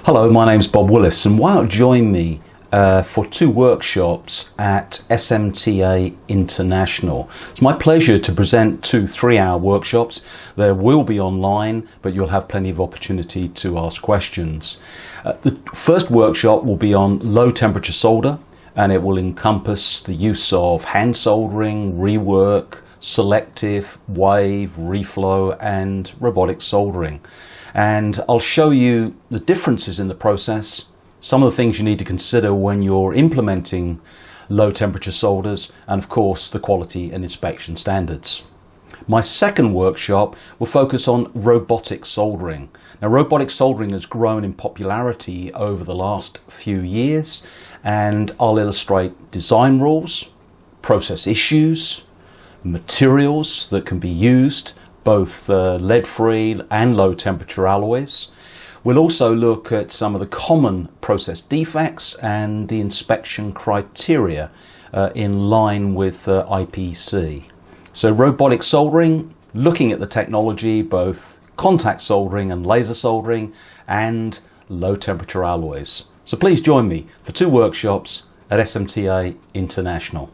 Hello, my name's Bob Willis, and why not join me for two workshops at SMTA International. It's my pleasure to present two 3-hour workshops. They will be online, but you'll have plenty of opportunity to ask questions. The first workshop will be on low temperature solder, and it will encompass the use of hand soldering, rework, selective, wave, reflow, and robotic soldering. And I'll show you the differences in the process, some of the things you need to consider when you're implementing low temperature solders, and of course the quality and inspection standards. My second workshop will focus on robotic soldering. Now, robotic soldering has grown in popularity over the last few years, and I'll illustrate design rules, process issues, materials that can be used, both lead-free and low temperature alloys. We'll also look at some of the common process defects and the inspection criteria in line with IPC. So robotic soldering, looking at the technology, both contact soldering and laser soldering, and low temperature alloys. So please join me for two workshops at SMTA International.